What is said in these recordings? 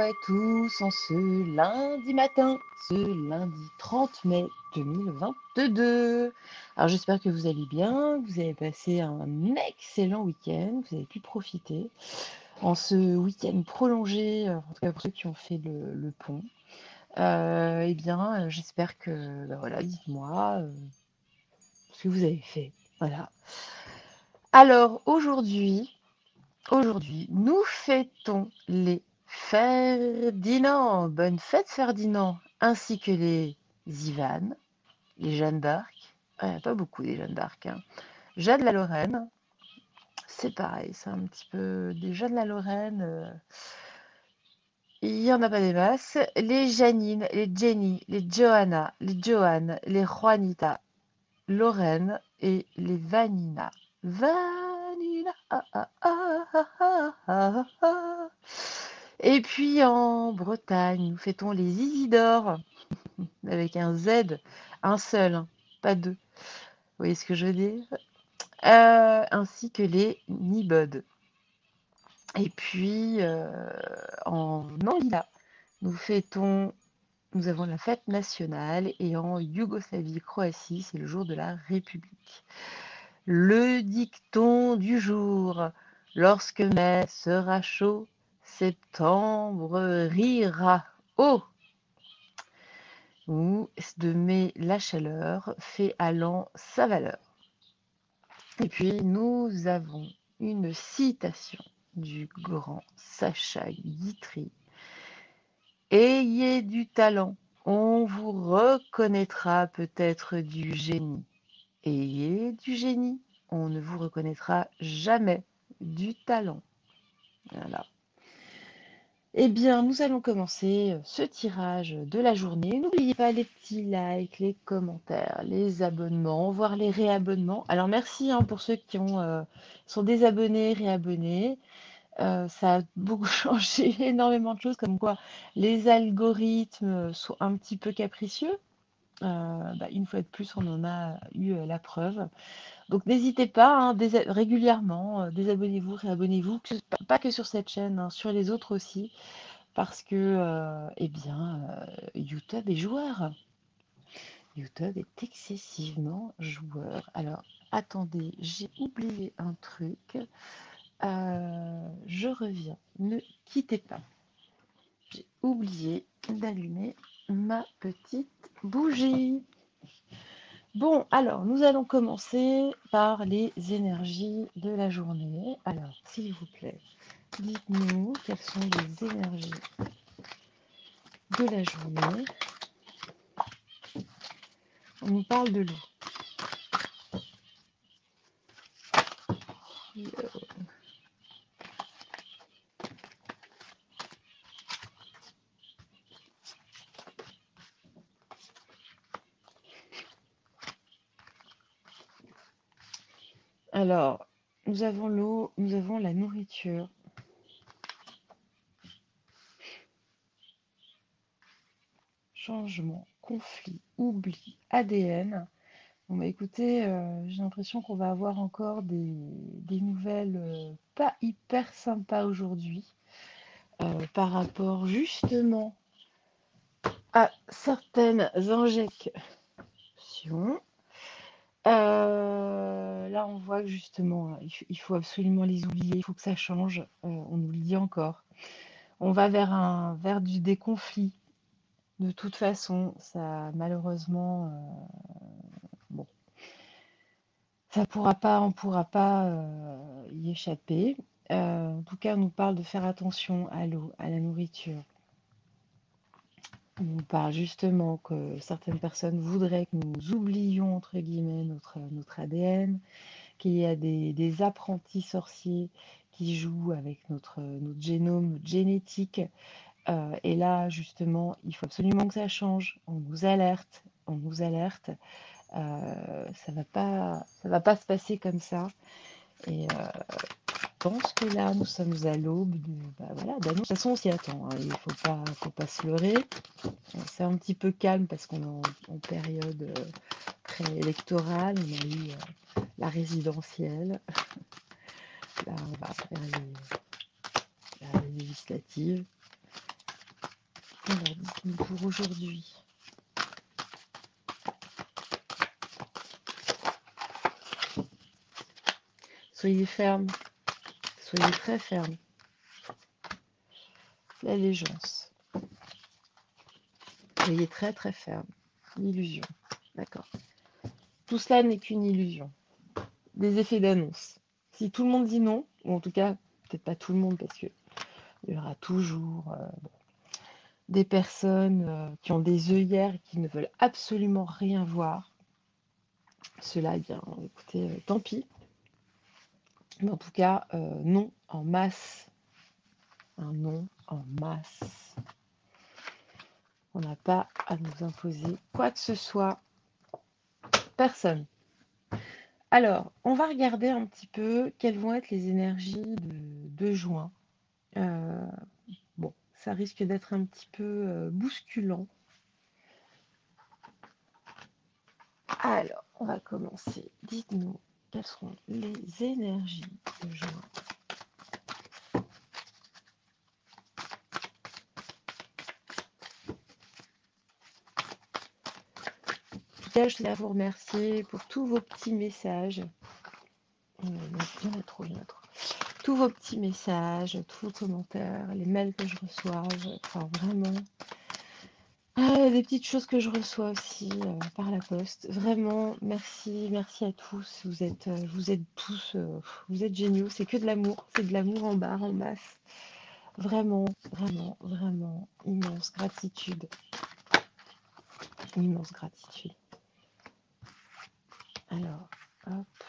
à tous en ce lundi matin, ce lundi 30 mai 2022. Alors j'espère que vous allez bien, que vous avez passé un excellent week-end, que vous avez pu profiter en ce week-end prolongé, en tout cas pour ceux qui ont fait le pont. Eh bien, j'espère que, voilà, dites-moi ce que vous avez fait. Voilà. Alors aujourd'hui, nous fêtons les Ferdinand. Bonne fête Ferdinand, ainsi que les Ivan, les Jeanne d'Arc. Il n'y a pas beaucoup des Jeanne d'Arc, hein. Jeanne de la Lorraine, c'est pareil, c'est un petit peu des Jeanne de la Lorraine. Il n'y en a pas des masses. Les Janine, les Jenny, les Johanna, les Joanne, les Juanita, Lorraine et les Vanina. Vanina. Et puis en Bretagne, nous fêtons les Isidore avec un Z, un seul, hein, pas deux. Vous voyez ce que je veux dire? Ainsi que les Nibod. Et puis en Anguilla, nous avons la fête nationale et en Yougoslavie, Croatie, c'est le jour de la République. Le dicton du jour: lorsque mai sera chaud, septembre rira haut. Ou de mai la chaleur fait allant sa valeur. Et puis nous avons une citation du grand Sacha Guitry: ayez du talent, on vous reconnaîtra peut-être du génie. Ayez du génie, on ne vous reconnaîtra jamais du talent. Voilà. Eh bien, nous allons commencer ce tirage de la journée. N'oubliez pas les petits likes, les commentaires, les abonnements, voire les réabonnements. Alors, merci pour ceux qui sont désabonnés, réabonnés. Ça a beaucoup changé, énormément de choses, comme quoi les algorithmes sont un petit peu capricieux. Une fois de plus, on en a eu la preuve. Donc n'hésitez pas, régulièrement, désabonnez-vous, réabonnez-vous, pas que sur cette chaîne, sur les autres aussi, parce que YouTube est joueur. YouTube est excessivement joueur. Alors, attendez, j'ai oublié un truc. Je reviens, ne quittez pas. J'ai oublié d'allumer ma petite bougie. Bon, alors, nous allons commencer par les énergies de la journée. Alors, s'il vous plaît, dites-nous quelles sont les énergies de la journée. On nous parle de l'eau. Alors, nous avons l'eau, nous avons la nourriture. Changement, conflit, oubli, ADN. Bon, écoutez, j'ai l'impression qu'on va avoir encore des nouvelles pas hyper sympas aujourd'hui par rapport justement à certaines injections. Là, on voit que justement, il faut absolument les oublier, il faut que ça change. On nous le dit encore. On va vers des conflits. De toute façon, ça malheureusement, bon, on pourra pas y échapper. En tout cas, on nous parle de faire attention à l'eau, à la nourriture. On nous parle justement que certaines personnes voudraient que nous oublions, entre guillemets, notre ADN, qu'il y a des apprentis sorciers qui jouent avec notre génome, notre génétique. Et là, justement, il faut absolument que ça change. On nous alerte, on nous alerte. Ça va pas se passer comme ça. Et je pense que là, nous sommes à l'aube voilà, d'annonce. De toute façon, on s'y attend, hein. Il faut pas se leurrer. C'est un petit peu calme parce qu'on est en période préélectorale. On a eu la résidentielle. Là, on va faire les législatives. Alors, dites-nous pour aujourd'hui. Soyez ferme, soyez très ferme. L'allégeance. Soyez très très ferme. L'illusion. D'accord. Tout cela n'est qu'une illusion. Des effets d'annonce. Si tout le monde dit non, ou en tout cas, peut-être pas tout le monde, parce qu'il y aura toujours des personnes qui ont des œillères et qui ne veulent absolument rien voir. Cela, eh bien, écoutez, tant pis. Mais en tout cas, non en masse. Un non en masse. On n'a pas à nous imposer quoi que ce soit. Personne. Alors, on va regarder un petit peu quelles vont être les énergies de juin. Bon, ça risque d'être un petit peu bousculant. Alors, on va commencer. Dites-nous quelles seront les énergies de juin. En tout cas, je tiens à vous remercier pour tous vos petits messages. Il y en a trop, il y en a trop. Tous vos petits messages, tous vos commentaires, les mails que je reçois, enfin vraiment. Des petites choses que je reçois aussi par la poste. Vraiment, merci, merci à tous. Vous êtes tous, vous êtes géniaux. C'est que de l'amour, c'est de l'amour en barre, en masse. Vraiment, vraiment, vraiment, immense gratitude. Immense gratitude. Alors, hop,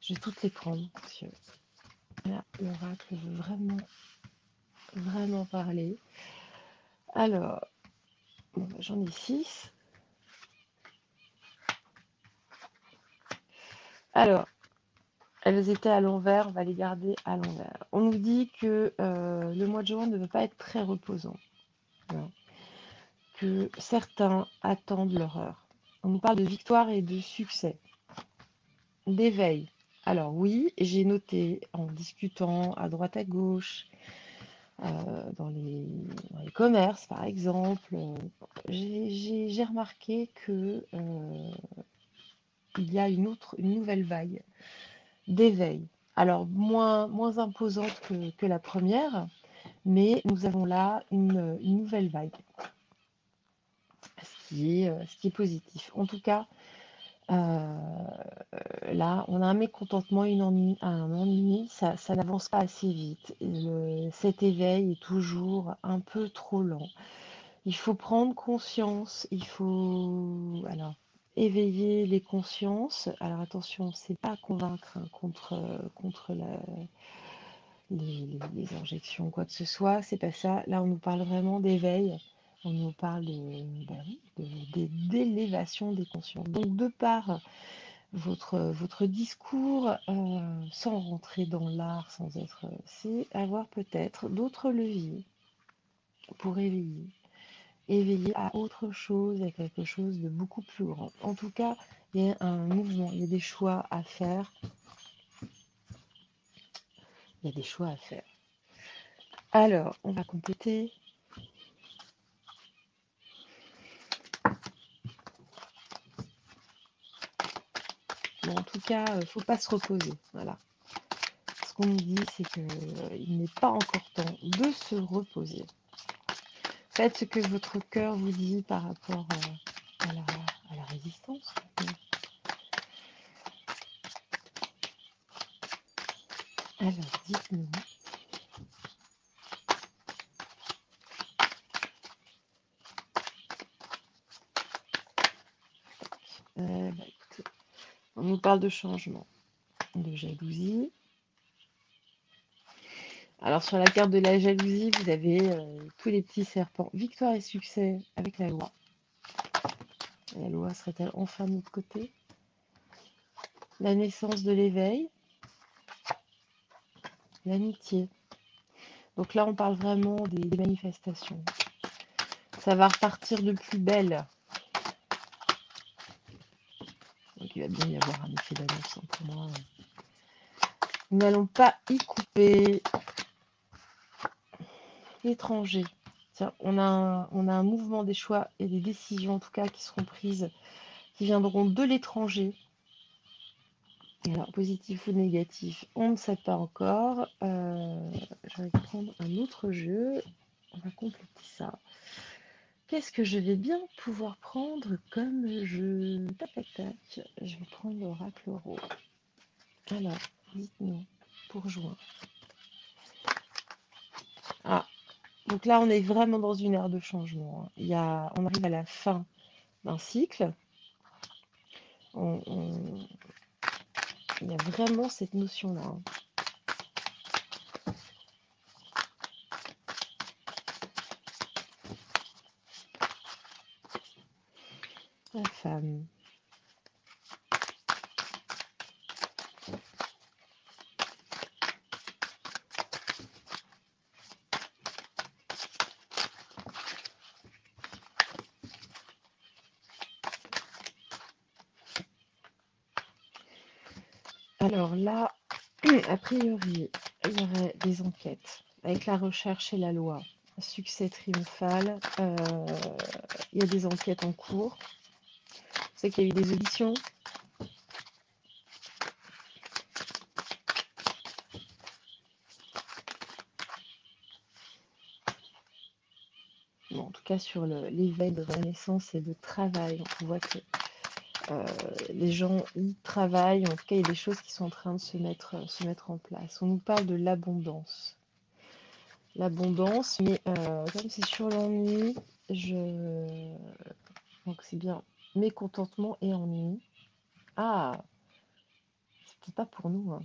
je vais toutes les prendre, parce que là, l'oracle veut vraiment, vraiment parler. Alors, bon, j'en ai 6. Alors, elles étaient à l'envers, on va les garder à l'envers. On nous dit que le mois de juin ne veut pas être très reposant, hein, que certains attendent leur heure. On nous parle de victoire et de succès, d'éveil. Alors oui, j'ai noté en discutant à droite à gauche, dans les commerces par exemple, j'ai remarqué que il y a une nouvelle vague d'éveil. Alors moins imposante que la première, mais nous avons là une nouvelle vague, ce qui est positif. En tout cas, là, on a un mécontentement, un ennui, ça n'avance pas assez vite. Cet éveil est toujours un peu trop lent. Il faut prendre conscience, il faut alors éveiller les consciences. Alors attention, c'est pas convaincre hein, contre les injections, quoi que ce soit, c'est pas ça. Là, on nous parle vraiment d'éveil, on nous parle d'élévation des consciences. Donc, de par votre discours, sans rentrer dans l'art, sans être, c'est avoir peut-être d'autres leviers pour éveiller à autre chose, à quelque chose de beaucoup plus grand. En tout cas, il y a un mouvement, il y a des choix à faire. Il y a des choix à faire. Alors, on va compléter. Bon, en tout cas, il ne faut pas se reposer. Voilà. Ce qu'on nous dit, c'est qu'il n'est pas encore temps de se reposer. Faites ce que votre cœur vous dit par rapport à la résistance. Alors, dites-nous. Écoutez, on nous parle de changement, de jalousie. Alors, sur la carte de la jalousie, vous avez tous les petits serpents. Victoire et succès avec la loi. La loi serait-elle enfin de notre côté? La naissance de l'éveil. L'amitié. Donc là, on parle vraiment des manifestations. Ça va repartir de plus belle. Donc il va bien y avoir un effet d'annonce pour moi. Nous n'allons pas y couper. L'étranger. Tiens, on a un mouvement des choix et des décisions, en tout cas, qui seront prises, qui viendront de l'étranger. Et alors, positif ou négatif, on ne sait pas encore. Je vais prendre un autre jeu. On va compléter ça. Qu'est-ce que je vais bien pouvoir prendre comme jeu? Tac, tac, tac. Je vais prendre l'oracle rose. Alors, dites-nous, pour juin. Ah, donc là, on est vraiment dans une ère de changement, hein. On arrive à la fin d'un cycle. Il y a vraiment cette notion-là, hein. La femme. Alors là, a priori, il y aurait des enquêtes avec la recherche et la loi. Succès triomphal. Il y a des enquêtes en cours. Je sais qu'il y a eu des auditions. Bon, en tout cas, sur l'éveil de renaissance et de travail, on voit que les gens y travaillent. En tout cas, il y a des choses qui sont en train de se mettre en place. On nous parle de l'abondance. L'abondance, mais comme c'est sur l'ennui, donc c'est bien mécontentement et ennui. Ah, c'est peut-être pas pour nous, hein.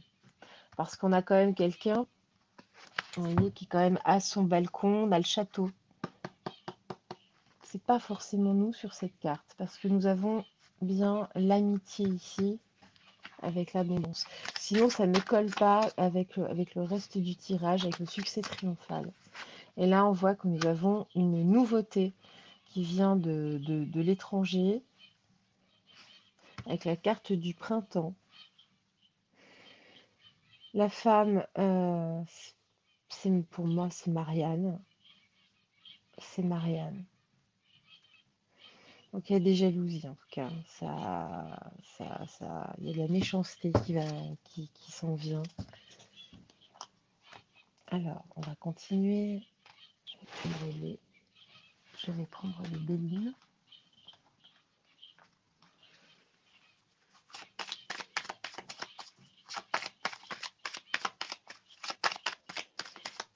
Parce qu'on a quand même quelqu'un, vous voyez, qui quand même a son balcon, on a le château. C'est pas forcément nous sur cette carte, parce que nous avons bien l'amitié ici avec l'abondance. Sinon, ça ne colle pas avec le reste du tirage, avec le succès triomphal. Et là, on voit que nous avons une nouveauté qui vient de l'étranger, avec la carte du printemps. La femme, pour moi, c'est Marianne. C'est Marianne. Donc il y a des jalousies en tout cas. Il y a de la méchanceté qui s'en vient. Alors, on va continuer. Je vais prendre les bélines.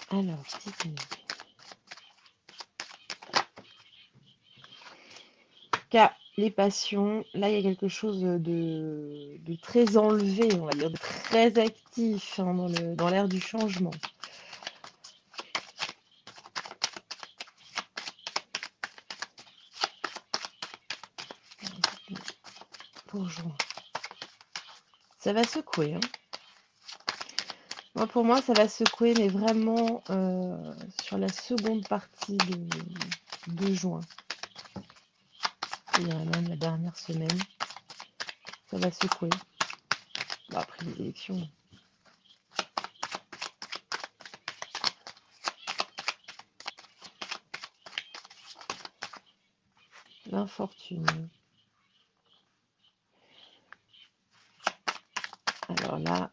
Alors, dites-nous. Car les passions, là, il y a quelque chose de très enlevé, on va dire, de très actif, hein, dans l'ère du changement. Pour juin. Ça va secouer, hein. Pour moi, ça va secouer, mais vraiment sur la seconde partie de juin. Je dirais même la dernière semaine. Ça va secouer. Bon, après les élections. L'infortune. Alors là,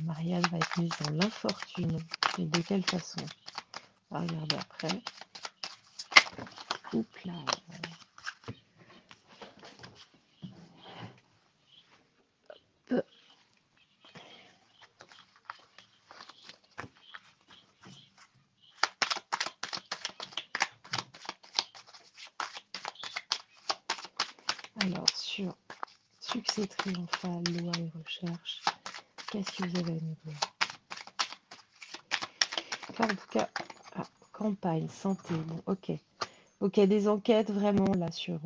Marianne va être mise dans l'infortune. Mais de quelle façon? On va regarder après. Oups là. Alors, sur succès triomphal, loi et recherche, qu'est-ce que vous avez à nous dire? Là, en tout cas, campagne, santé, bon, ok. Ok, des enquêtes vraiment là sur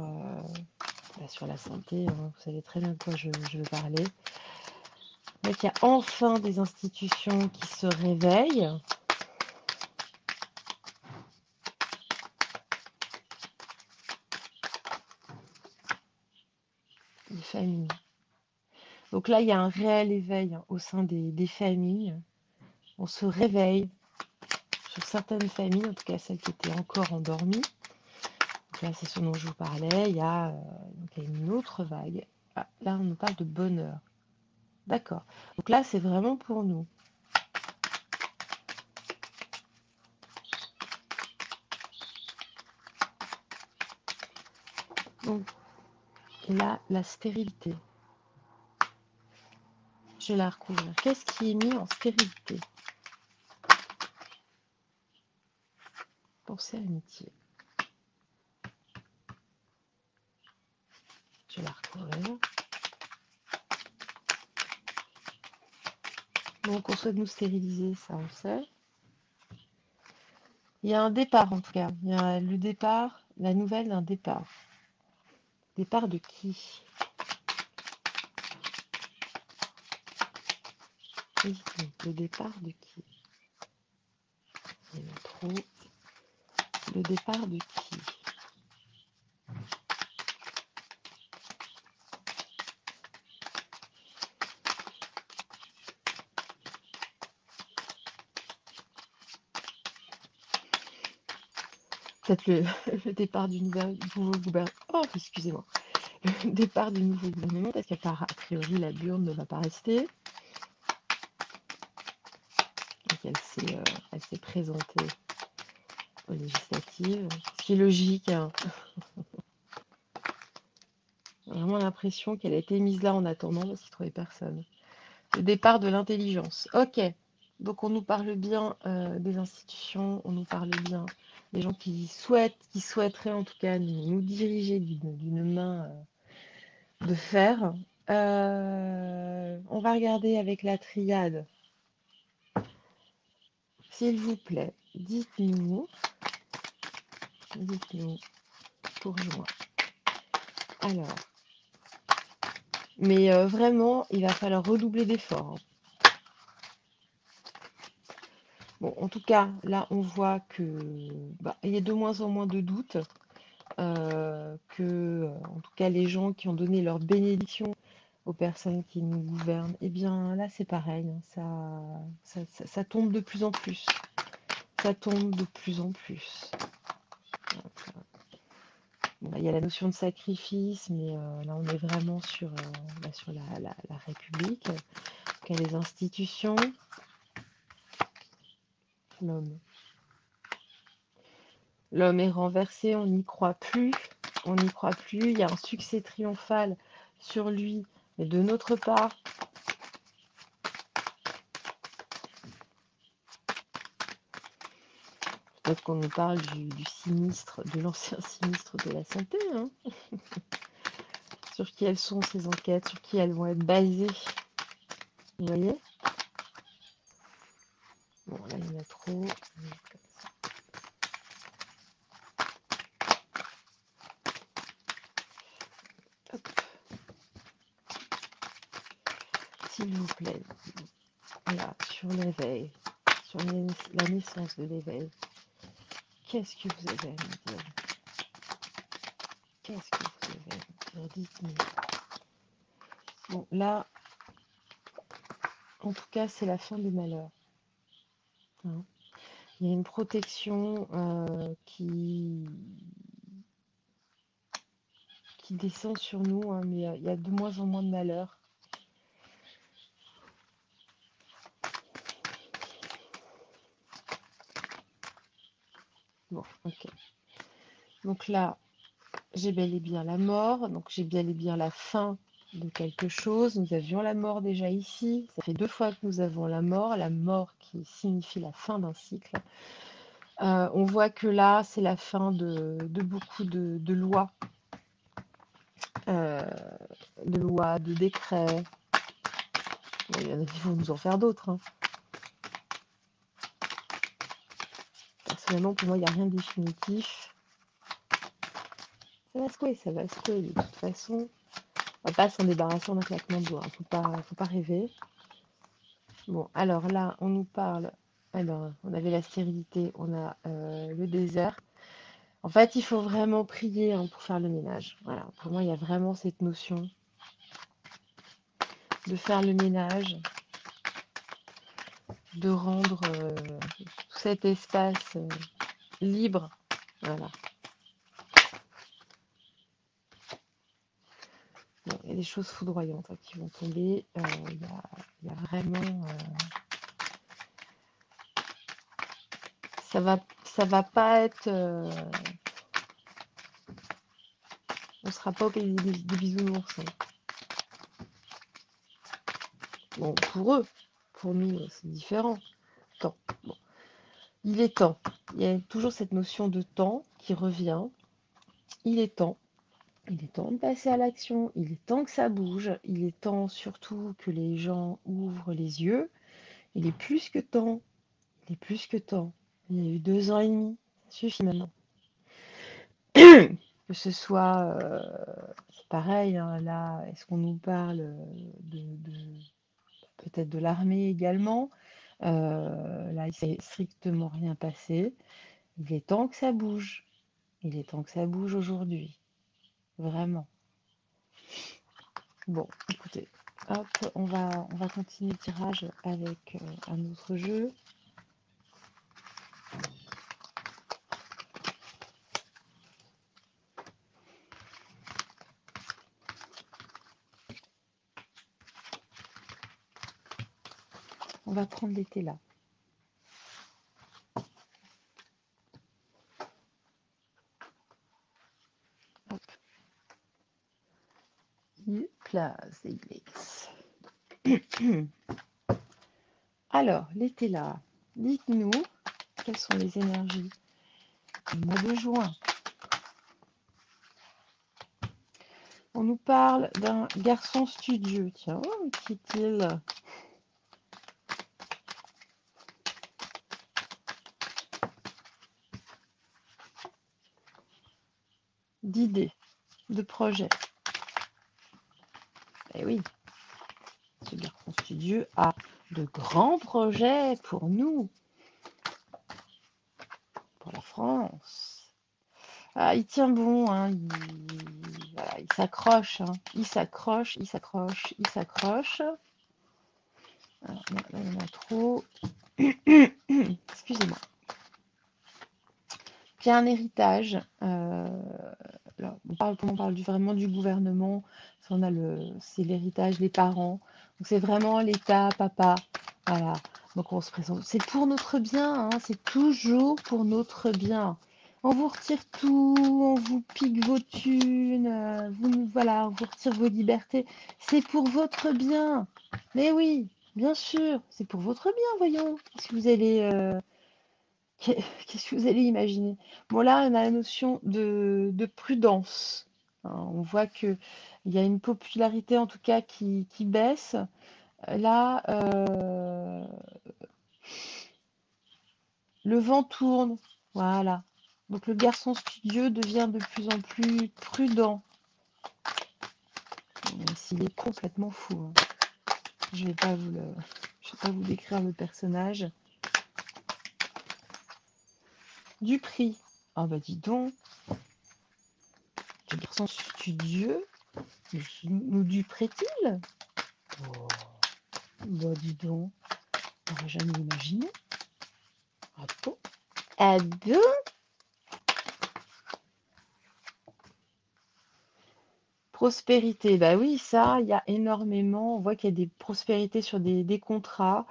la santé, hein, vous savez très bien de quoi je veux parler. Donc il y a enfin des institutions qui se réveillent. Des familles. Donc là, il y a un réel éveil, hein, au sein des familles. On se réveille pour certaines familles, en tout cas celles qui étaient encore endormies. Donc là, c'est ce dont je vous parlais. Donc, il y a une autre vague. Ah, là, on nous parle de bonheur. D'accord. Donc là, c'est vraiment pour nous. Donc là, la stérilité. Je vais la recouvrir. Qu'est-ce qui est mis en stérilité? Pensez à l'amitié. Je vais la recouvrir. Donc on souhaite nous stériliser, ça on sait. Il y a un départ en tout cas. Il y a le départ, la nouvelle d'un départ. Départ de qui? Oui, le départ de qui? Il y en a trop. Le départ de qui? Peut-être le départ du nouveau gouvernement. Oh, excusez-moi. Le départ du nouveau gouvernement, parce qu'a priori la burne ne va pas rester. Donc elle s'est présentée aux législatives, ce qui est logique. Hein. J'ai vraiment l'impression qu'elle a été mise là en attendant parce qu'il ne trouvait personne. Le départ de l'intelligence. Ok. Donc on nous parle bien des institutions, on nous parle bien des gens qui souhaiteraient en tout cas nous diriger d'une main de fer. On va regarder avec la triade. S'il vous plaît, dites-nous pour juin. Alors, mais vraiment, il va falloir redoubler d'efforts. Hein. Bon, en tout cas, là, on voit que il y a de moins en moins de doutes en tout cas, les gens qui ont donné leur bénédiction aux personnes qui nous gouvernent, eh bien, là, c'est pareil. Hein, ça tombe de plus en plus. Ça tombe de plus en plus. Bon, il y a la notion de sacrifice, mais là, on est vraiment sur la République. Donc, il y a les institutions. L'homme. L'homme est renversé, on n'y croit plus. On n'y croit plus. Il y a un succès triomphal sur lui. Mais de notre part, peut-être qu'on nous parle du sinistre, de l'ancien sinistre de la santé. Hein. Sur qui elles sont ces enquêtes, sur qui elles vont être basées. Vous voyez? Bon, là, il y en a trop. Hop. S'il vous plaît. Là, sur l'éveil, sur la naissance de l'éveil. Qu'est-ce que vous avez à me dire? Qu'est-ce que vous avez à me dire? Dites-nous. Bon, là, en tout cas, c'est la fin des malheurs. Hein. Il y a une protection qui descend sur nous, hein, mais il y a de moins en moins de malheurs. Bon, ok. Donc là, j'ai bel et bien la mort, donc j'ai bel et bien la fin de quelque chose. Nous avions la mort déjà ici. Ça fait 2 fois que nous avons la mort qui signifie la fin d'un cycle. On voit que là, c'est la fin de beaucoup de lois, euh, de décrets. Bon, il y en a qui vont nous en faire d'autres. Hein. Personnellement, pour moi, il n'y a rien de définitif. Ça va secouer de toute façon. On va pas s'en débarrasser en un claquement de doigts. Faut pas rêver. Bon, alors là, on nous parle. Alors, on avait la stérilité, on a le désert. En fait, il faut vraiment prier hein, pour faire le ménage. Voilà, pour moi, il y a vraiment cette notion de faire le ménage. de rendre tout cet espace libre. Voilà. Bon, il y a des choses foudroyantes qui vont tomber. Il y a vraiment... ça va pas être... on sera pas au pays des bisounours. Hein. Bon, pour eux. Pour nous, c'est différent. Temps. Bon. Il est temps. Il y a toujours cette notion de temps qui revient. Il est temps. Il est temps de passer à l'action. Il est temps que ça bouge. Il est temps surtout que les gens ouvrent les yeux. Il est plus que temps. Il est plus que temps. Il y a eu 2 ans et demi. Ça suffit maintenant. Que ce soit, c'est pareil, hein, là, est-ce qu'on nous parle peut-être de l'armée également? Là, il ne s'est strictement rien passé. Il est temps que ça bouge. Il est temps que ça bouge aujourd'hui. Vraiment. Bon, écoutez, hop, on va continuer le tirage avec un autre jeu. On va prendre l'été là. Hop. Il place des Alors, l'été là, dites-nous quelles sont les énergies du mois de juin. On nous parle d'un garçon studieux. Tiens, qui est-il? D'idées, de projets. Eh oui, ce garçon studieux a de grands projets pour nous, pour la France. Ah, il tient bon, hein, voilà, il s'accroche, hein, il s'accroche, il s'accroche, il s'accroche. Alors, là, il y en a trop. Excusez-moi. Il y a un héritage. Alors, on parle vraiment du gouvernement. C'est l'héritage des parents. Donc c'est vraiment l'État, papa. Voilà. Donc on se présente. C'est pour notre bien. Hein, c'est toujours pour notre bien. On vous retire tout, on vous pique vos thunes, voilà, on vous retire vos libertés. C'est pour votre bien. Mais oui, bien sûr, c'est pour votre bien, voyons. Qu'est-ce que vous allez, qu'est-ce que vous allez imaginer? Bon, là, on a la notion de prudence. Hein, on voit qu'il y a une popularité, en tout cas, qui baisse. Là, le vent tourne. Voilà. Donc, le garçon studieux devient de plus en plus prudent. Même s'il est complètement fou. Hein. Je vais pas vous décrire le personnage. Du prix. Ah bah dis donc, le garçon studieux, nous duperait-il? Oh, bah dis donc, on n'aurait jamais imaginé. Ah bon? Ah bon? Prospérité, bah oui, ça, il y a énormément. On voit qu'il y a des prospérités sur des contrats.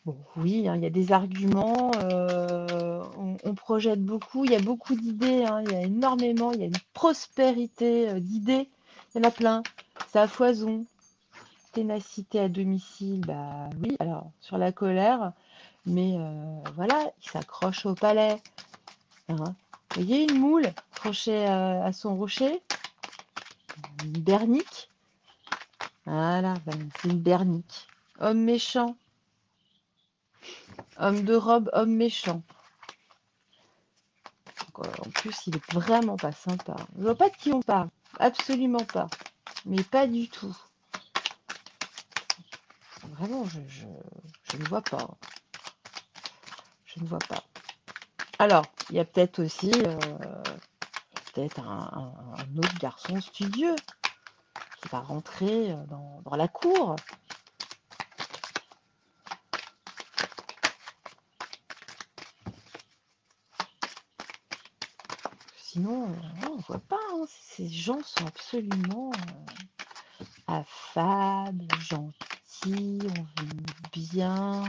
Bon, oui, hein, il y a des arguments, on projette beaucoup, il y a beaucoup d'idées, hein, il y a énormément, il y a une prospérité d'idées, il y en a plein, c'est à foison. Ténacité à domicile, bah oui, alors sur la colère, mais voilà, il s'accroche au palais. Hein. Vous voyez une moule accrochée à son rocher, une bernique. Voilà, ben, c'est une bernique. Homme méchant, homme de robe, homme méchant. En plus, il est vraiment pas sympa. Je vois pas de qui on parle, absolument pas, mais pas du tout. Vraiment, je ne vois pas. Je ne vois pas. Alors, il y a peut-être aussi peut-être un autre garçon studieux qui va rentrer dans la cour. sinon, on ne voit pas, hein. Ces gens sont absolument affables, gentils, on veut bien,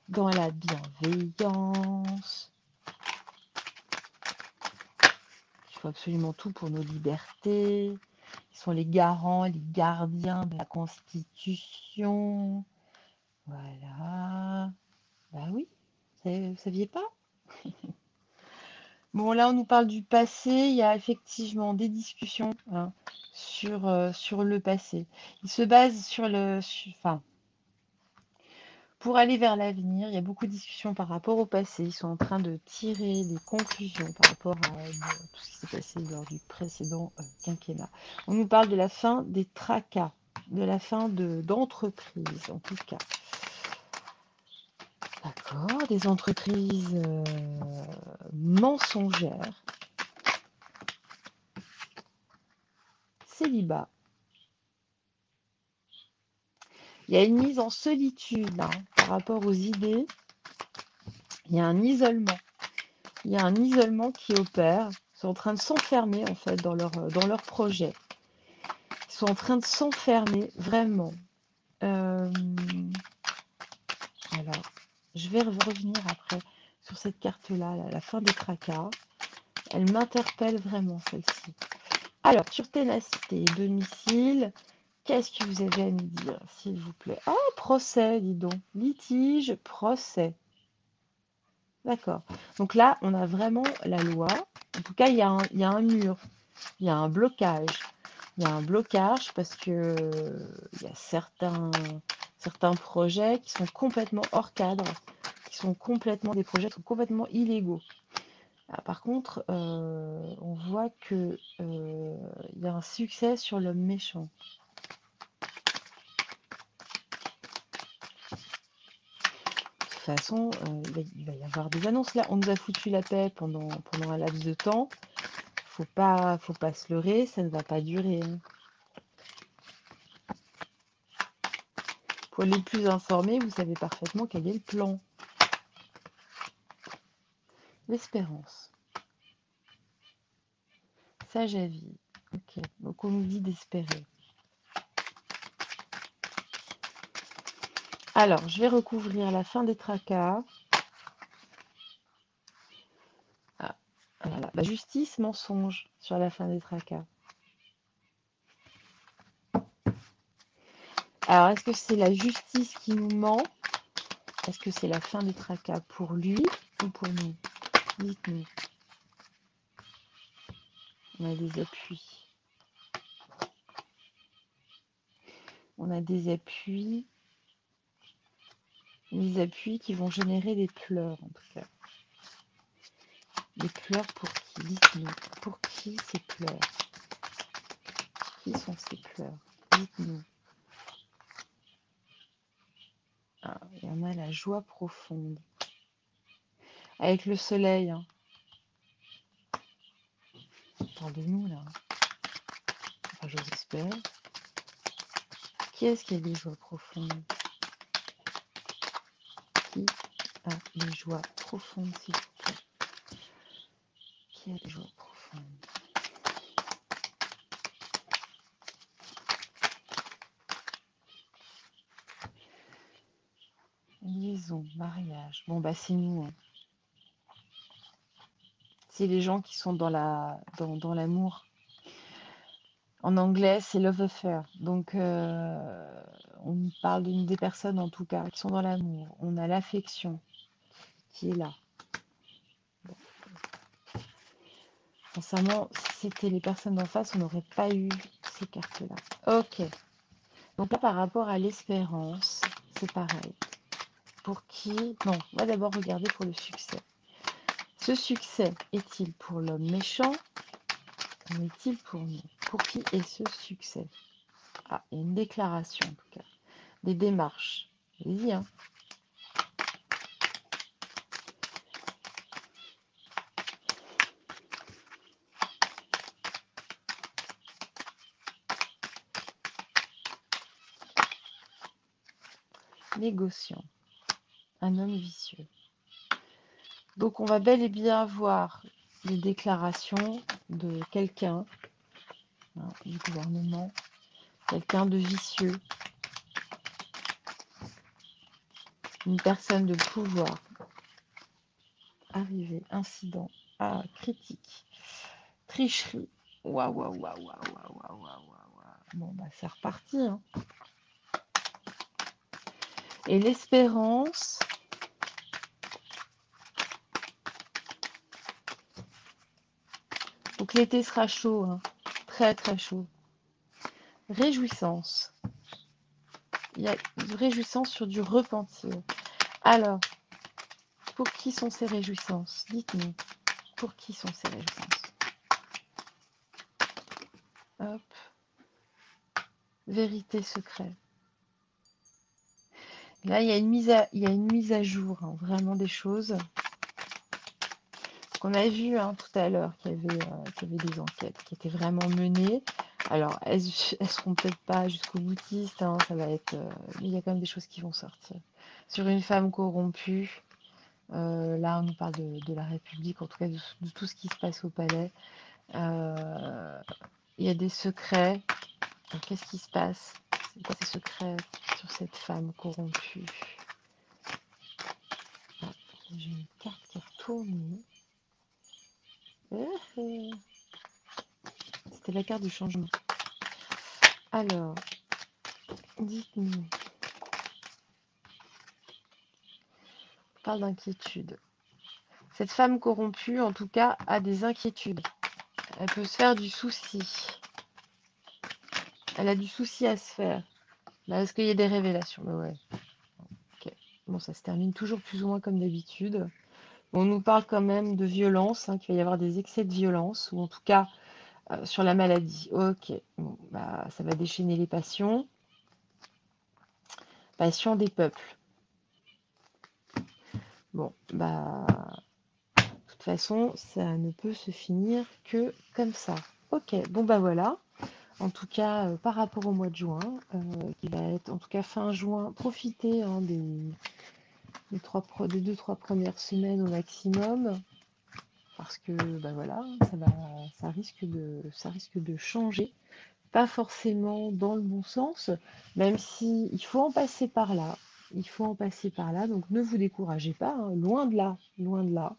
dans la bienveillance. Ils font absolument tout pour nos libertés. Ils sont les garants, les gardiens de la Constitution. Voilà. Bah oui, vous saviez pas? Bon, là, on nous parle du passé. Il y a effectivement des discussions, hein, sur le passé. Ils se basent enfin, pour aller vers l'avenir, il y a beaucoup de discussions par rapport au passé. Ils sont en train de tirer des conclusions par rapport à tout ce qui s'est passé lors du précédent quinquennat. On nous parle de la fin des tracas, de la fin d'entreprises, en tout cas. D'accord, des entreprises mensongères. Célibat. Il y a une mise en solitude là, par rapport aux idées. Il y a un isolement. Il y a un isolement qui opère. Ils sont en train de s'enfermer en fait dans leur projet. Ils sont en train de s'enfermer vraiment. Alors, je vais revenir après sur cette carte-là, la fin des tracas. Elle m'interpelle vraiment celle-ci. Alors, sur ténacité, domicile, qu'est-ce que vous avez à me dire, s'il vous plaît? Oh, procès, dis donc. Litige, procès. D'accord. Donc là, on a vraiment la loi. En tout cas, il y a un mur, il y a un blocage. Il y a un blocage parce que il y a certains projets qui sont complètement hors cadre, des projets qui sont complètement illégaux. Ah, par contre, on voit que il y a un succès sur l'homme méchant. De toute façon, il va y avoir des annonces là. On nous a foutu la paix pendant un laps de temps. Faut pas se leurrer, ça ne va pas durer, hein. Pour les plus informés, vous savez parfaitement quel est le plan. L'espérance. Sage avis. Ok, donc on nous dit d'espérer. Alors, je vais recouvrir la fin des tracas. Ah, voilà. La justice, mensonge sur la fin des tracas. Alors, est-ce que c'est la justice qui nous ment? Est-ce que c'est la fin des tracas pour lui ou pour nous? Dites-nous. On a des appuis. On a des appuis qui vont générer des pleurs, en tout cas. Des pleurs pour qui? Dites-nous. Pour qui ces pleurs? Qui sont ces pleurs? Dites-nous. Ah, il y en a la joie profonde. Avec le soleil, hein. Parle de nous, là. Enfin, j'ose espérer. Qui est-ce qui a des joies profondes? Qui a des joies profondes, s'il vous plaît? Qui a des joies profondes? Liaison, mariage. Bon, bah, c'est nous, hein. C'est les gens qui sont dans l'amour. En anglais, c'est love affair. Donc, on parle des personnes, en tout cas, qui sont dans l'amour. On a l'affection qui est là. Bon. Sincèrement, si c'était les personnes d'en face, on n'aurait pas eu ces cartes-là. Ok. Donc là, par rapport à l'espérance, c'est pareil. Pour qui? Non, on va d'abord regarder pour le succès. Ce succès est-il pour l'homme méchant ou est-il pour nous? Pour qui est ce succès? Ah, il y a une déclaration en tout cas. Des démarches. Allez-y, hein. Négociant. Un homme vicieux. Donc on va bel et bien avoir des déclarations de quelqu'un, hein, du gouvernement, quelqu'un de vicieux, une personne de pouvoir. Arrivé, incident, critique, tricherie. Waouh, waouh, waouh, waouh, waouh, waouh, waouh, waouh. Bon, bah, c'est reparti, hein. Et l'espérance, donc l'été sera chaud, hein. Très, très chaud. Réjouissance. Il y a une réjouissance sur du repentir. Alors, pour qui sont ces réjouissances? Dites-nous, pour qui sont ces réjouissances? Hop, vérité secrète. Là, il y a une mise à jour, hein, vraiment des choses qu'on a vu, hein, tout à l'heure, qu'il y avait des enquêtes qui étaient vraiment menées. Alors, elles seront peut-être pas jusqu'au boutiste, hein, ça va être, mais il y a quand même des choses qui vont sortir. Sur une femme corrompue, là, on nous parle de la République, en tout cas de tout ce qui se passe au palais. Il y a des secrets. Donc, qu'est-ce qui se passe? C'est quoi ces secrets sur cette femme corrompue? Ah, j'ai une carte qui retourne. C'était la carte du changement. Alors, dites-nous. On parle d'inquiétude. Cette femme corrompue, en tout cas, a des inquiétudes. Elle peut se faire du souci. Elle a du souci à se faire. Là, est-ce qu'il y a des révélations? Ouais. Ok. Bon, ça se termine toujours plus ou moins comme d'habitude. On nous parle quand même de violence, hein, qu'il va y avoir des excès de violence, ou en tout cas sur la maladie. Ok. Bon, bah, ça va déchaîner les passions. Passion des peuples. Bon, bah, de toute façon, ça ne peut se finir que comme ça. Ok, bon bah voilà. En tout cas, par rapport au mois de juin, qui va être en tout cas fin juin, profitez, hein, des 2-3 premières semaines au maximum, parce que bah voilà, ça risque de changer. Pas forcément dans le bon sens, même si il faut en passer par là. Il faut en passer par là, donc ne vous découragez pas, hein, loin de là, loin de là.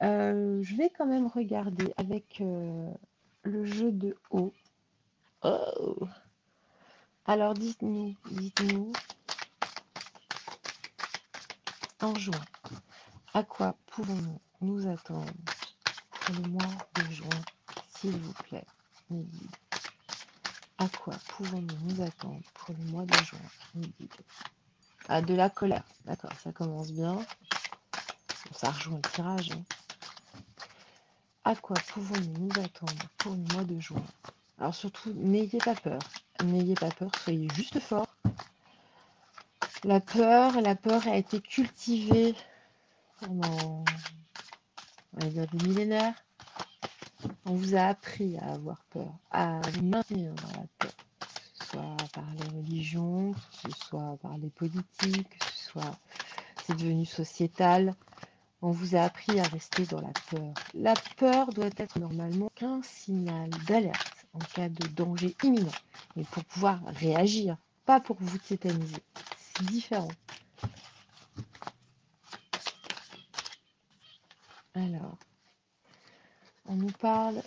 Je vais quand même regarder avec le jeu de haut. Oh. Alors dites-nous, en juin, à quoi pouvons-nous nous attendre pour le mois de juin, s'il vous plaît, mes guides? À quoi pouvons-nous nous attendre pour le mois de juin, mes guides? Ah, de la colère, d'accord, ça commence bien. Bon, ça rejoint le tirage, hein. À quoi pouvons-nous nous attendre pour le mois de juin? Alors surtout, n'ayez pas peur. N'ayez pas peur, soyez juste fort. La peur a été cultivée pendant, on va dire, des millénaires. On vous a appris à avoir peur, à vous maintenir dans la peur, que ce soit par les religions, que ce soit par les politiques, que ce soit, c'est devenu sociétal. On vous a appris à rester dans la peur. La peur doit être normalement qu'un signal d'alerte en cas de danger imminent, mais pour pouvoir réagir, pas pour vous tétaniser. C'est différent. Alors, on nous parle,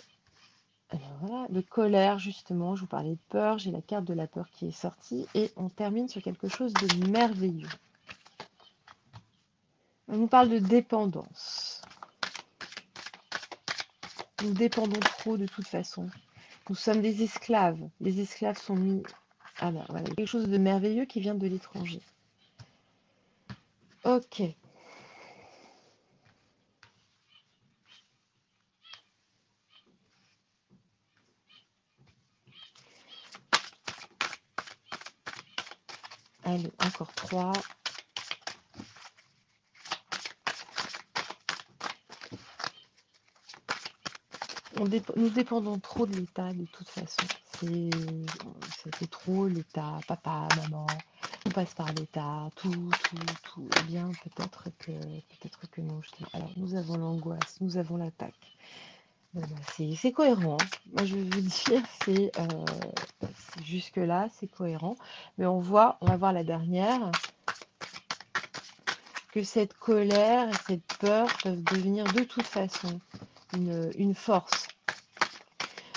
alors voilà, de colère justement, je vous parlais de peur, j'ai la carte de la peur qui est sortie, et on termine sur quelque chose de merveilleux. On nous parle de dépendance. Nous dépendons trop de toute façon. Nous sommes des esclaves. Les esclaves sont mis... Ah ben voilà, quelque chose de merveilleux qui vient de l'étranger. Ok. Allez, encore 3. Nous dépendons trop de l'État de toute façon. C'est trop l'État, papa, maman. On passe par l'état, tout. Eh bien, peut-être que non, justement. Alors, nous avons l'angoisse, nous avons l'attaque. Bon, bah, c'est cohérent, hein. Moi, je vais vous dire, jusque-là, c'est cohérent. Mais on va voir la dernière, que cette colère et cette peur peuvent devenir de toute façon une force.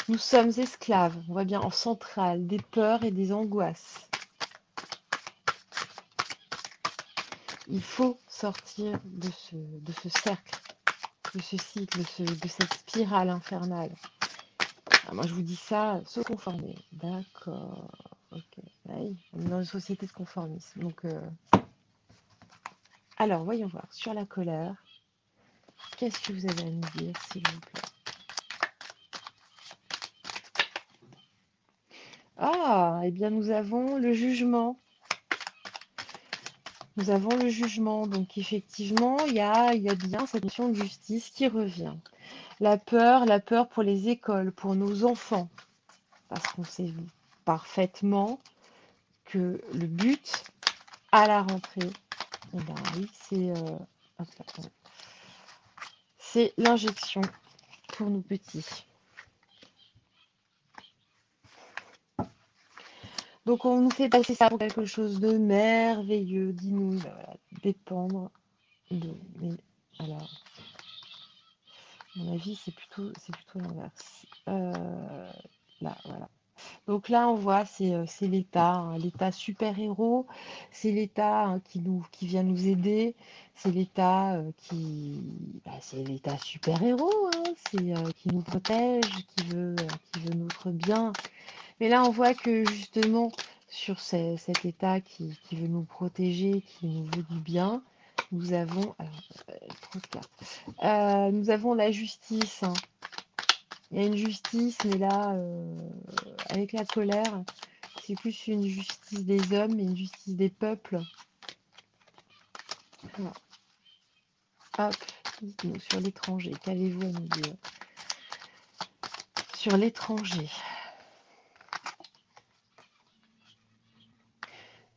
Nous sommes esclaves, on voit bien en centrale, des peurs et des angoisses. Il faut sortir de ce cercle, de ce cycle, de cette spirale infernale. Ah, moi, je vous dis ça, se conformer. D'accord. Ok. Oui, on est dans une société de conformisme. Donc, alors, voyons voir. Sur la colère, qu'est-ce que vous avez à nous dire, s'il vous plaît? Ah, eh bien, nous avons le jugement. Nous avons le jugement. Donc, effectivement, il y a bien cette notion de justice qui revient. La peur pour les écoles, pour nos enfants. Parce qu'on sait parfaitement que le but à la rentrée, eh ben oui, c'est l'injection pour nos petits. Donc on nous fait passer ça pour quelque chose de merveilleux, d'inouï, ben voilà, dépendre de. Mais alors, à mon avis, c'est plutôt l'inverse. Là, voilà. Donc là, on voit, c'est l'État, hein, l'État super-héros, c'est l'État, hein, qui vient nous aider, c'est l'État c'est l'État super-héros, hein, qui nous protège, qui veut notre bien. Mais là, on voit que justement, sur cet État qui veut nous protéger, qui nous veut du bien, nous avons, alors, trop de cartes. Nous avons la justice, hein. Il y a une justice, mais là, avec la colère, c'est plus une justice des hommes et une justice des peuples. Voilà. Hop, dites-nous sur l'étranger, qu'avez-vous à nous dire sur l'étranger?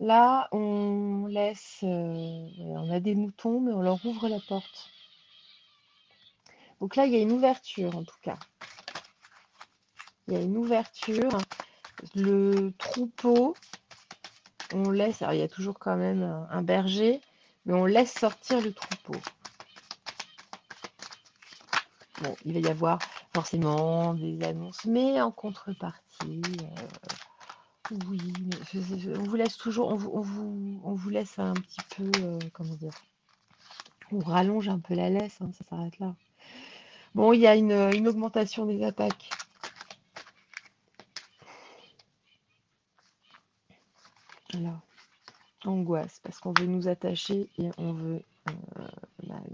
Là, on laisse, on a des moutons, mais on leur ouvre la porte. Donc là, il y a une ouverture en tout cas. Il y a une ouverture. Le troupeau, on laisse, alors il y a toujours quand même un berger, mais on laisse sortir le troupeau. Bon, il va y avoir forcément des annonces, mais en contrepartie, oui, on vous laisse toujours, on vous laisse un petit peu, comment dire, on rallonge un peu la laisse, hein, ça s'arrête là. Bon, il y a une augmentation des attaques. Alors, angoisse, parce qu'on veut nous attacher et mal.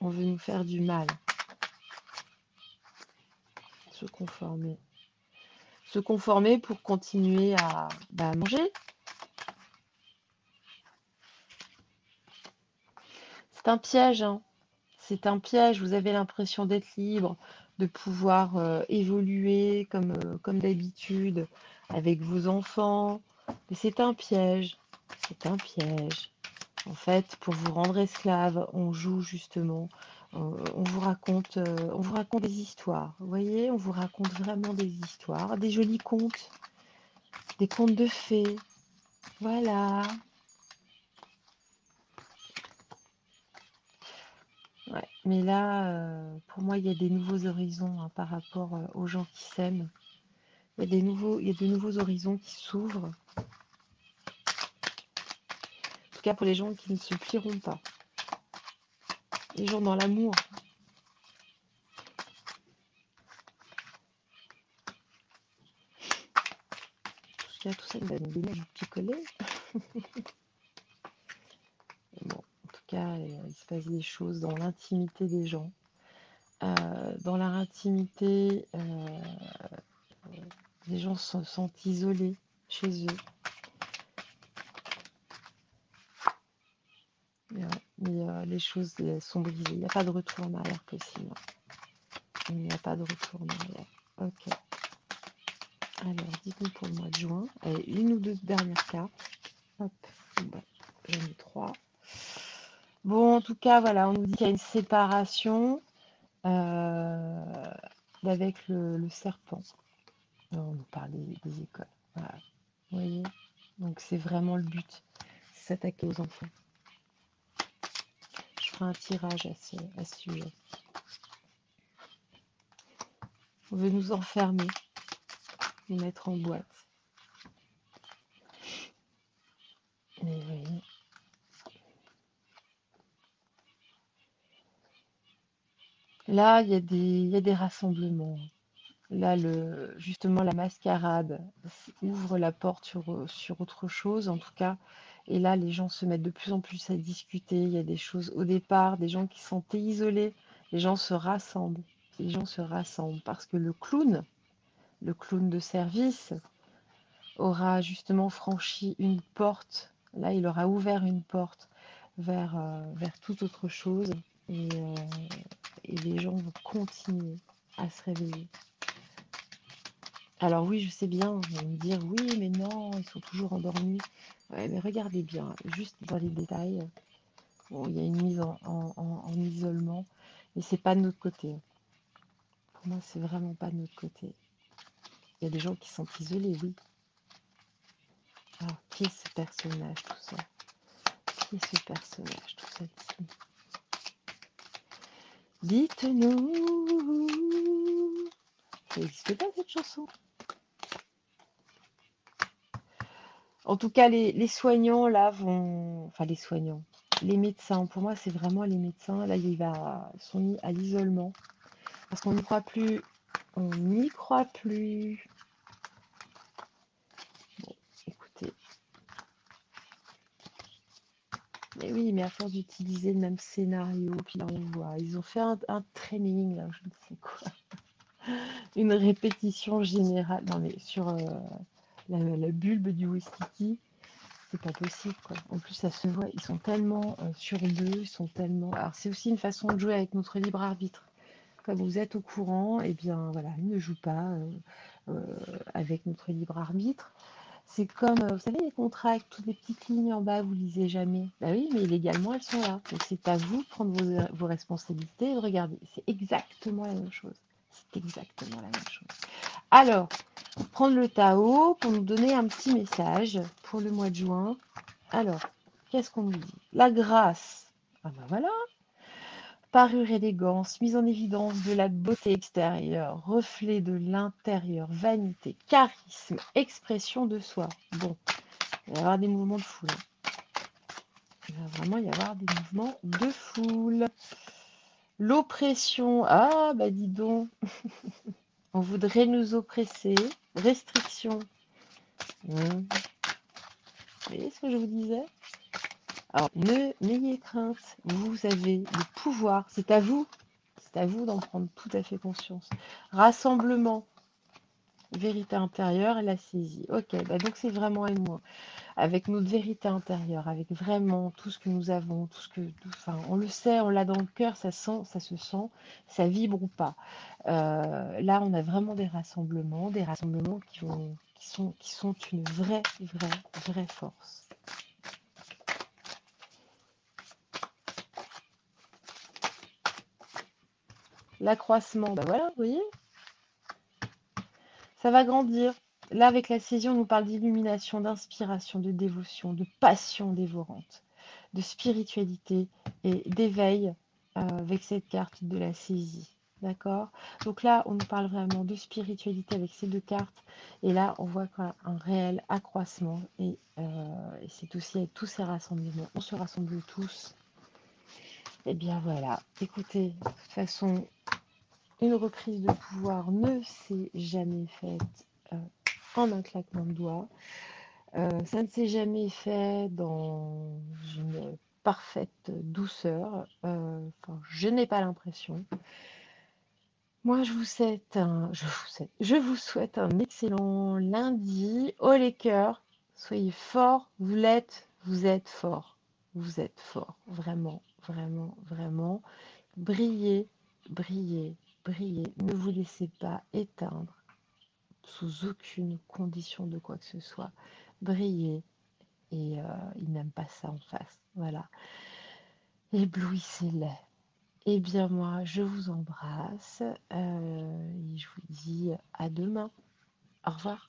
On veut nous faire du mal. Se conformer. Se conformer pour continuer à manger. C'est un piège, hein. C'est un piège. Vous avez l'impression d'être libre, de pouvoir évoluer comme d'habitude avec vos enfants. Mais c'est un piège. C'est un piège. En fait, pour vous rendre esclave, on joue justement. On vous raconte des histoires. Vous voyez, on vous raconte vraiment des histoires, des jolis contes, des contes de fées. Voilà. Ouais. Mais là, pour moi, il y a des nouveaux horizons, hein, par rapport aux gens qui s'aiment. Il y a de nouveaux horizons qui s'ouvrent. En tout cas, pour les gens qui ne se plieront pas. Les gens dans l'amour. En tout cas, tout ça, il va nous donner du picoler. Bon, en tout cas, il se passe des choses dans l'intimité des gens. Dans leur intimité, les gens se sentent isolés chez eux. Mais les choses sont brisées. Il n'y a pas de retour en arrière possible. Il n'y a pas de retour en arrière. Ok. Alors, dites-nous pour le mois de juin. Allez, une ou deux dernières cartes. Hop, bon, j'en ai trois. Bon, en tout cas, voilà, on nous dit qu'il y a une séparation euh, avec le serpent. On nous parle des écoles. Voilà, vous voyez? Donc, c'est vraiment le but, s'attaquer aux enfants. Je ferai un tirage à ce sujet. On veut nous enfermer, nous mettre en boîte. Mais vous voyez, là, il y a des rassemblements. Là, justement, la mascarade ouvre la porte sur autre chose, en tout cas. Et là, les gens se mettent de plus en plus à discuter. Il y a des choses au départ, des gens qui sont isolés. Les gens se rassemblent. Les gens se rassemblent parce que le clown de service, aura justement franchi une porte. Là, il aura ouvert une porte vers toute autre chose. Et, euh, et les gens vont continuer à se réveiller. Alors oui, je sais bien, vous allez me dire, oui, mais non, ils sont toujours endormis. Ouais, mais regardez bien, juste dans les détails, bon, il y a une mise en isolement, mais c'est pas de notre côté. Pour moi, c'est vraiment pas de notre côté. Il y a des gens qui sont isolés, oui. Alors, qui est ce personnage, tout ça? Qui est ce personnage, tout ça ici? Dites-nous. Ça n'existe pas cette chanson. En tout cas, les soignants là vont. Enfin, les soignants. Les médecins, pour moi, c'est vraiment les médecins. Là, ils sont mis à l'isolement. Parce qu'on n'y croit plus. On n'y croit plus. Bon, écoutez. Mais oui, mais à force d'utiliser le même scénario, puis là, on voit. Ils ont fait un training, là, je ne sais quoi. Une répétition générale. Non, mais sur la bulbe du whisky. C'est pas possible, quoi. En plus, ça se voit, ils sont tellement sur deux, ils sont tellement. Alors, c'est aussi une façon de jouer avec notre libre arbitre. Comme vous êtes au courant, et bien voilà, ils ne jouent pas euh, avec notre libre arbitre. C'est comme, vous savez, les contrats avec toutes les petites lignes en bas, vous lisez jamais. Bah oui, mais légalement, elles sont là. Donc, c'est à vous de prendre vos responsabilités et de regarder. C'est exactement la même chose. C'est exactement la même chose. Alors, prendre le Tao pour nous donner un petit message pour le mois de juin. Alors, qu'est-ce qu'on nous dit? La grâce. Ah ben voilà. Parure, élégance, mise en évidence de la beauté extérieure, reflet de l'intérieur, vanité, charisme, expression de soi. Bon, il va y avoir des mouvements de foule. Il va vraiment y avoir des mouvements de foule. L'oppression. Ah, bah dis donc. On voudrait nous oppresser. Restriction. Vous voyez ce que je vous disais? Alors, n'ayez crainte, vous avez le pouvoir, c'est à vous d'en prendre tout à fait conscience. Rassemblement, vérité intérieure, elle a saisi. Ok, bah donc c'est vraiment elle moi, avec notre vérité intérieure, avec vraiment tout ce que nous avons, enfin, on le sait, on l'a dans le cœur, ça sent, ça se sent, ça vibre ou pas. Là, on a vraiment des rassemblements qui sont une vraie force. L'accroissement, ben voilà, vous voyez, ça va grandir. Là, avec la saisie, on nous parle d'illumination, d'inspiration, de dévotion, de passion dévorante, de spiritualité et d'éveil avec cette carte de la saisie. D'accord? Donc là, on nous parle vraiment de spiritualité avec ces deux cartes. Et là, on voit un réel accroissement. Et c'est aussi avec tous ces rassemblements. On se rassemble tous. Et bien voilà. Écoutez, de toute façon, une reprise de pouvoir ne s'est jamais faite euh, en un claquement de doigts. Ça ne s'est jamais fait dans une parfaite douceur. Enfin, je n'ai pas l'impression. Moi, je vous souhaite un excellent lundi. Haut les cœurs, soyez forts. Vous êtes forts. Vous êtes forts. Vraiment, vraiment, vraiment. Brillez, brillez, brillez. Ne vous laissez pas éteindre. sous aucune condition de quoi que ce soit, briller. Et ils n'aiment pas ça en face. Voilà. Éblouissez-les. Eh bien moi, je vous embrasse et je vous dis à demain. Au revoir.